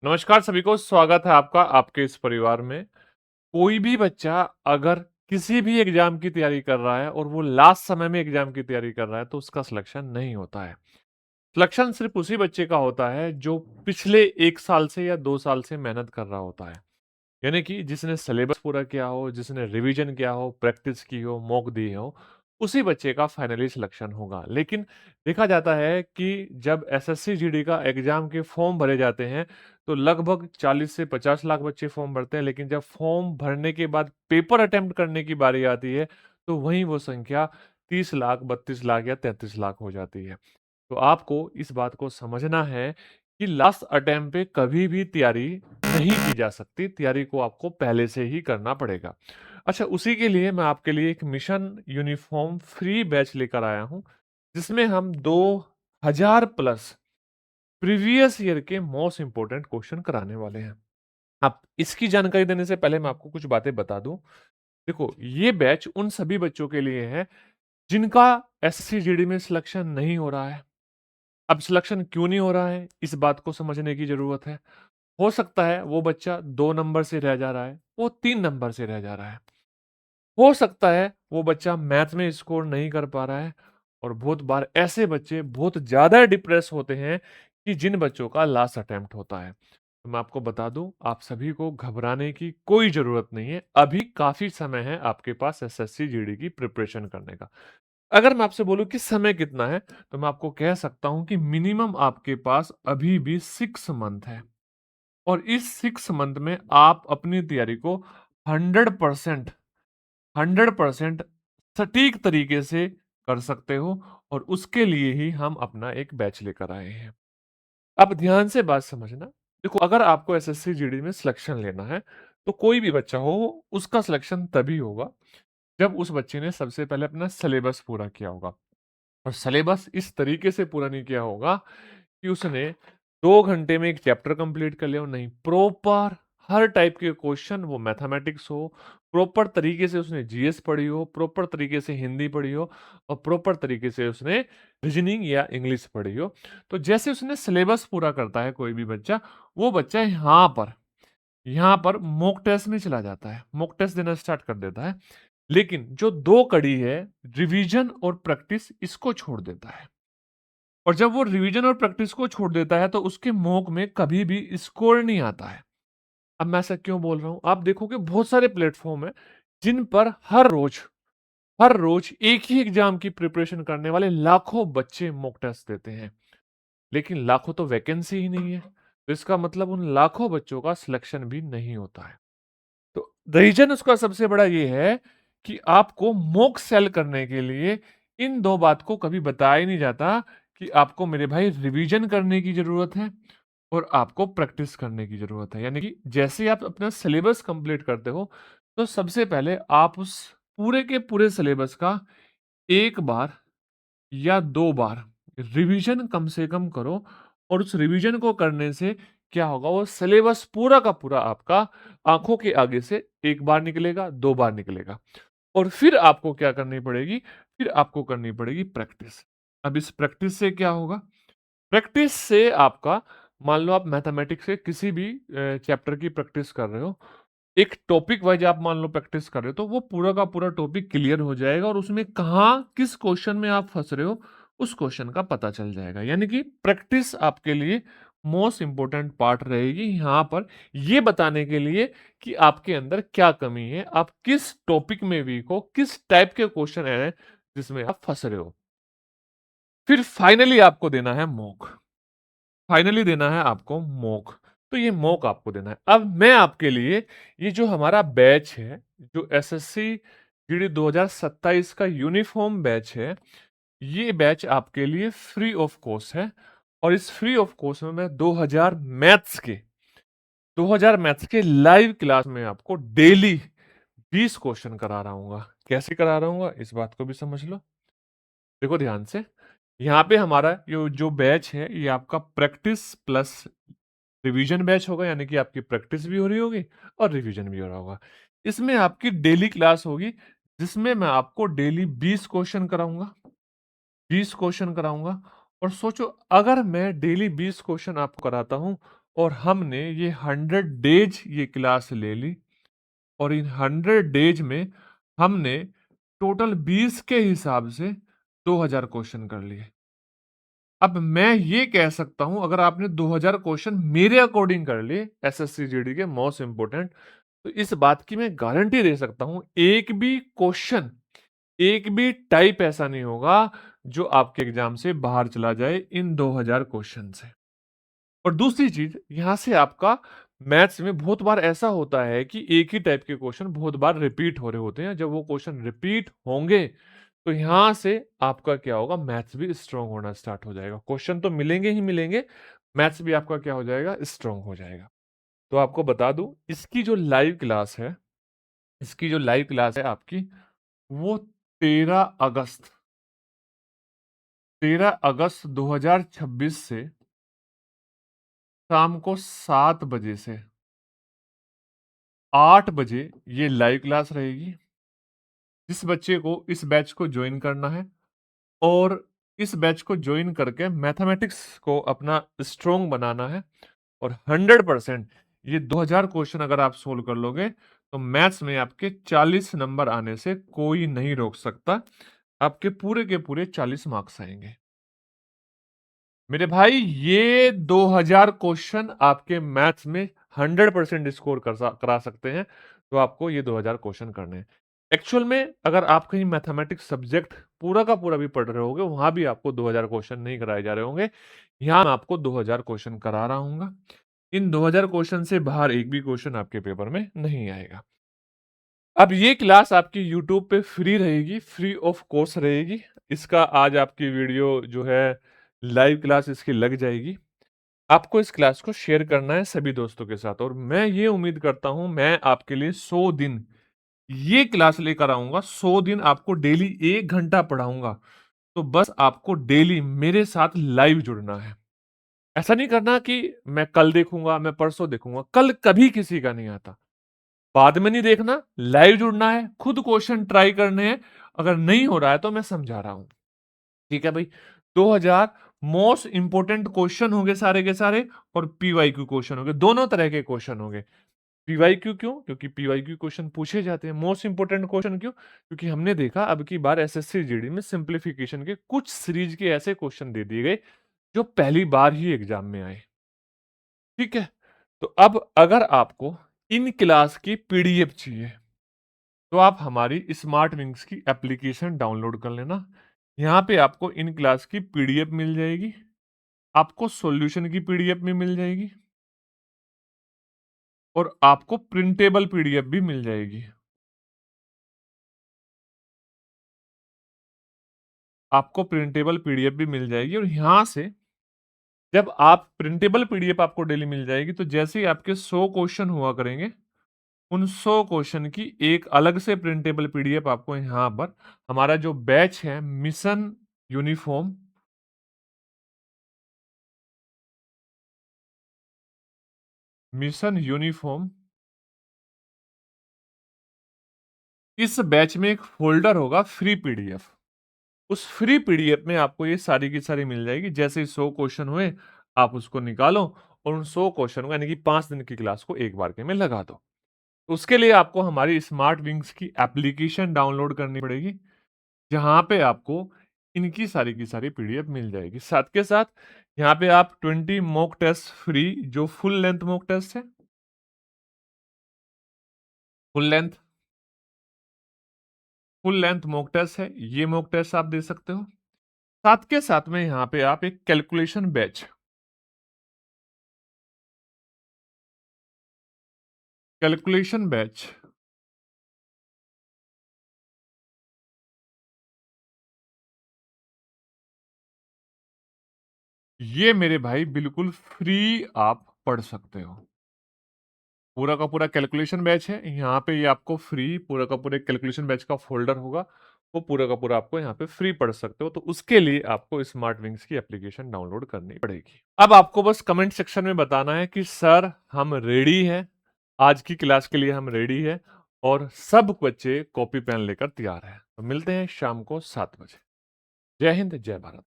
नमस्कार सभी को, स्वागत है आपका आपके इस परिवार में। कोई भी बच्चा अगर किसी भी एग्ज़ाम की तैयारी कर रहा है और वो लास्ट समय में एग्ज़ाम की तैयारी कर रहा है, तो उसका सिलेक्शन नहीं होता है। सिलेक्शन सिर्फ़ उसी बच्चे का होता है, जो पिछले 1 साल से या 2 साल से मेहनत कर रहा होता है। यानी कि जिसने सिलेबस पूरा किया हो, जिसने रिवीजन किया हो, प्रैक्टिस की हो, मॉक दी हो, उसी बच्चे का फाइनली सिलेक्शन होगा। लेकिन देखा जाता है कि जब एसएससी जीडी का एग्ज़ाम के फॉर्म भरे जाते हैं, तो लगभग 40 से 50 लाख बच्चे फॉर्म भरते हैं, लेकिन जब फॉर्म भरने के बाद पेपर अटेम्प्ट करने की बारी आती है, तो वहीं वो संख्या 30 लाख, 32 लाख या 33 लाख हो जाती है। तो आपको इस बात को समझना है कि लास्ट अटेम्प्ट पे कभी भी तैयारी नहीं की जा सकती, तैयारी को आपको पहले से ही करना पड़ेगा। अच्छा, उसी के लिए मैं आपके लिए एक मिशन यूनिफ़ॉर्म फ्री बैच लेकर आया हूँ, जिसमें हम 2000 प्लस प्रीवियस ईयर के मोस्ट इम्पोर्टेंट क्वेश्चन कराने वाले हैं। अब इसकी जानकारी देने से पहले मैं आपको कुछ बातें बता दूँ। देखो, ये बैच उन सभी बच्चों के लिए है, जिनका एसएससी जीडी में सिलेक्शन नहीं हो रहा है। अब सिलेक्शन क्यों नहीं हो रहा है, इस बात को समझने की ज़रूरत है। हो सकता है वो बच्चा 2 नंबर से रह जा रहा है, वो 3 नंबर से रह जा रहा है। हो सकता है वो बच्चा मैथ में स्कोर नहीं कर पा रहा है और बहुत बार ऐसे बच्चे बहुत ज़्यादा डिप्रेस होते हैं कि जिन बच्चों का लास्ट अटेम्प्ट होता है। तो मैं आपको बता दूं, आप सभी को घबराने की कोई ज़रूरत नहीं है। अभी काफ़ी समय है आपके पास एसएससी जीडी की प्रिपरेशन करने का। अगर मैं आपसे बोलूं कि समय कितना है, तो मैं आपको कह सकता हूं कि मिनिमम आपके पास अभी भी 6 मंथ है। और इस 6 मंथ में आप अपनी तैयारी को 100% 100% सटीक तरीके से कर सकते हो और उसके लिए ही हम अपना एक बैच लेकर आए हैं। अब ध्यान से बात समझना। देखो, अगर आपको एसएससी जीडी में सिलेक्शन लेना है, तो कोई भी बच्चा हो, उसका सिलेक्शन तभी होगा जब उस बच्चे ने सबसे पहले अपना सिलेबस पूरा किया होगा। और सिलेबस इस तरीके से पूरा नहीं किया होगा कि उसने 2 घंटे में एक चैप्टर कंप्लीट कर लिया हो, नहीं, प्रॉपर हर टाइप के क्वेश्चन, वो मैथमेटिक्स हो, प्रॉपर तरीके से उसने जीएस पढ़ी हो, प्रॉपर तरीके से हिंदी पढ़ी हो और प्रॉपर तरीके से उसने रीजनिंग या इंग्लिश पढ़ी हो। तो जैसे उसने सिलेबस पूरा करता है कोई भी बच्चा, वो बच्चा यहाँ पर मॉक टेस्ट में चला जाता है, मॉक टेस्ट देना स्टार्ट कर देता है। लेकिन जो 2 कड़ी है, रिवीजन और प्रैक्टिस, इसको छोड़ देता है। और जब वो रिवीजन और प्रैक्टिस को छोड़ देता है, तो उसके मॉक में कभी भी स्कोर नहीं आता है। अब मैं ऐसा क्यों बोल रहा हूँ? आप देखोगे बहुत सारे प्लेटफ़ॉर्म हैं, जिन पर हर रोज़ एक ही एग्ज़ाम की प्रिपरेशन करने वाले लाखों बच्चे मॉक टेस्ट देते हैं। लेकिन लाखों तो वैकेंसी ही नहीं है। तो इसका मतलब उन लाखों बच्चों का सिलेक्शन भी नहीं होता है। तो रीज़न उसका सबसे बड़ा ये है कि आपको मॉक सेल करने के लिए इन 2 बात को कभी बताया ही नहीं जाता कि आपको मेरे भाई रिवीजन करने की ज़रूरत है और आपको प्रैक्टिस करने की ज़रूरत है। यानी कि जैसे ही आप अपना सिलेबस कंप्लीट करते हो, तो सबसे पहले आप उस पूरे के पूरे सिलेबस का 1 बार या 2 बार रिवीजन कम से कम करो और उस रिवीजन को करने से क्या होगा, वो सिलेबस पूरा का पूरा आपका आँखों के आगे से 1 बार निकलेगा, 2 बार निकलेगा और फिर आपको क्या करनी पड़ेगी, फिर आपको करनी पड़ेगी प्रैक्टिस। अब इस प्रैक्टिस से क्या होगा? प्रैक्टिस से आपका, मान लो आप मैथमेटिक्स के किसी भी चैप्टर की प्रैक्टिस कर रहे हो, एक टॉपिक वाइज आप मान लो प्रैक्टिस कर रहे हो, तो वो पूरा का पूरा टॉपिक क्लियर हो जाएगा और उसमें कहाँ किस क्वेश्चन में आप फंस रहे हो, उस क्वेश्चन का पता चल जाएगा। यानी कि प्रैक्टिस आपके लिए मोस्ट इंपॉर्टेंट पार्ट रहेगी यहाँ पर, ये बताने के लिए कि आपके अंदर क्या कमी है, आप किस टॉपिक में वीक हो, किस टाइप के क्वेश्चन है जिसमें आप फंस रहे हो। फिर फाइनली आपको देना है मॉक। फाइनली देना है आपको मॉक। तो ये मॉक आपको देना है। अब मैं आपके लिए ये जो हमारा बैच है, जो एसएससी जीडी 2027 का यूनिफ़ॉर्म बैच है, ये बैच आपके लिए फ्री ऑफ कॉस्ट है और इस फ्री ऑफ कॉस्ट में मैं 2000 मैथ्स के लाइव क्लास में आपको डेली 20 क्वेश्चन करा रहा हूँगा। कैसे करा रहा हूँगा, इस बात को भी समझ लो। देखो ध्यान से, यहाँ पे हमारा यो जो बैच है, ये आपका प्रैक्टिस प्लस रिवीजन बैच होगा, यानी कि आपकी प्रैक्टिस भी हो रही होगी और रिवीजन भी हो रहा होगा। इसमें आपकी डेली क्लास होगी, जिसमें मैं आपको डेली 20 क्वेश्चन कराऊँगा, 20 क्वेश्चन कराऊँगा और सोचो, अगर मैं डेली 20 क्वेश्चन आपको कराता हूँ और हमने ये 100 डेज ये क्लास ले ली और इन 100 डेज में हमने टोटल 20 के हिसाब से 2000 क्वेश्चन कर लिए। अब मैं ये कह सकता हूं अगर आपने 2000 क्वेश्चन मेरे अकॉर्डिंग कर लिए एसएससी जीडी के मोस्ट इंपोर्टेंट, तो इस बात की मैं गारंटी दे सकता हूं एक भी क्वेश्चन, एक भी टाइप ऐसा नहीं होगा जो आपके एग्जाम से बाहर चला जाए इन 2000 क्वेश्चन से। और दूसरी चीज यहां से आपका मैथ्स में बहुत बार ऐसा होता है कि एक ही टाइप के क्वेश्चन बहुत बार रिपीट हो रहे होते हैं। जब वो क्वेश्चन रिपीट होंगे तो यहां से आपका क्या होगा, मैथ्स भी स्ट्रांग होना स्टार्ट हो जाएगा। क्वेश्चन तो मिलेंगे ही मिलेंगे, मैथ्स भी आपका क्या हो जाएगा, स्ट्रांग हो जाएगा। तो आपको बता दूं इसकी जो लाइव क्लास है, इसकी जो लाइव क्लास है आपकी, वो 13 अगस्त 13 अगस्त 2026 से शाम को 7 बजे से 8 बजे ये लाइव क्लास रहेगी। जिस बच्चे को इस बैच को ज्वाइन करना है और इस बैच को ज्वाइन करके मैथमेटिक्स को अपना स्ट्रॉन्ग बनाना है और 100% ये 2000 क्वेश्चन अगर आप सोल्व कर लोगे तो मैथ्स में आपके 40 नंबर आने से कोई नहीं रोक सकता। आपके पूरे के पूरे 40 मार्क्स आएंगे। मेरे भाई ये 2000 क्वेश्चन आपके मैथ्स में 100% स्कोर करा सकते हैं। तो आपको ये 2000 क्वेश्चन करने हैं। एक्चुअल में अगर आप कहीं मैथमेटिक्स सब्जेक्ट पूरा का पूरा भी पढ़ रहे होगे वहां भी आपको 2000 क्वेश्चन नहीं कराए जा रहे होंगे। यहाँ मैं आपको 2000 क्वेश्चन करा रहा हूँ। इन 2000 क्वेश्चन से बाहर एक भी क्वेश्चन आपके पेपर में नहीं आएगा। अब ये क्लास आपकी यूट्यूब पे फ्री रहेगी, फ्री ऑफ कॉस्ट रहेगी। इसका आज आपकी वीडियो जो है लाइव क्लास इसकी लग जाएगी। आपको इस क्लास को शेयर करना है सभी दोस्तों के साथ और मैं ये उम्मीद करता हूं मैं आपके लिए 100 दिन ये क्लास लेकर आऊंगा। 100 दिन आपको डेली 1 घंटा पढ़ाऊंगा। तो बस आपको डेली मेरे साथ लाइव जुड़ना है। ऐसा नहीं करना कि मैं कल देखूंगा, मैं परसों देखूंगा। कल कभी किसी का नहीं आता। बाद में नहीं देखना, लाइव जुड़ना है, खुद क्वेश्चन ट्राई करने हैं। अगर नहीं हो रहा है तो मैं समझा रहा हूं। ठीक है भाई। 2000 मोस्ट इंपोर्टेंट क्वेश्चन होंगे सारे के सारे और पीवाईक्यू क्वेश्चन होंगे, दोनों तरह के क्वेश्चन होंगे। पीवाईक्यू क्यों? क्योंकि पीवाईक्यू क्वेश्चन पूछे जाते हैं। मोस्ट इंपोर्टेंट क्वेश्चन क्यों? क्योंकि हमने देखा अब की बार एसएससी जीडी में सिंप्लीफिकेशन के कुछ सीरीज के ऐसे क्वेश्चन दे दिए गए जो पहली बार ही एग्जाम में आए। ठीक है। तो अब अगर आपको इन क्लास की पीडीएफ चाहिए तो आप हमारी स्मार्ट विंग्स की एप्लीकेशन डाउनलोड कर लेना। यहाँ पे आपको इन क्लास की पीडीएफ मिल जाएगी, आपको सॉल्यूशन की पीडीएफ भी मिल जाएगी और आपको प्रिंटेबल पीडीएफ भी मिल जाएगी। आपको प्रिंटेबल पीडीएफ भी मिल जाएगी और यहाँ से जब आप प्रिंटेबल पीडीएफ आपको डेली मिल जाएगी तो जैसे ही आपके 100 क्वेश्चन हुआ करेंगे उन 100 क्वेश्चन की एक अलग से प्रिंटेबल पीडीएफ आपको यहाँ पर हमारा जो बैच है मिशन यूनिफॉर्म, मिशन यूनिफॉर्म, इस बैच में एक फोल्डर होगा फ्री पीडीएफ। उस फ्री पीडीएफ में आपको ये सारी की सारी मिल जाएगी। जैसे ही 100 क्वेश्चन हुए आप उसको निकालो और उन 100 क्वेश्चन को यानी कि 5 दिन की क्लास को एक बार के में लगा दो। तो उसके लिए आपको हमारी स्मार्ट विंग्स की एप्लीकेशन डाउनलोड करनी पड़ेगी जहां पे आपको इनकी सारी की सारी पीडीएफ मिल जाएगी। साथ के साथ यहाँ पे आप 20 मॉक टेस्ट फ्री, जो फुल लेंथ मॉक टेस्ट है, full length full length mock test है, ये मॉक टेस्ट आप दे सकते हो। साथ के साथ में यहाँ पे आप एक कैलकुलेशन बैच ये मेरे भाई बिल्कुल फ्री आप पढ़ सकते हो। पूरा का पूरा कैलकुलेशन बैच है। यहाँ पे ये आपको फ्री पूरा का पूरा कैलकुलेशन बैच का फोल्डर होगा, वो पूरा का पूरा आपको यहाँ पे फ्री पढ़ सकते हो। तो उसके लिए आपको स्मार्ट विंग्स की एप्लीकेशन डाउनलोड करनी पड़ेगी। अब आपको बस कमेंट सेक्शन में बताना है कि सर हम रेडी हैं, आज की क्लास के लिए हम रेडी है और सब बच्चे कॉपी पेन लेकर तैयार हैं। तो मिलते हैं शाम को 7 बजे। जय हिंद, जय भारत।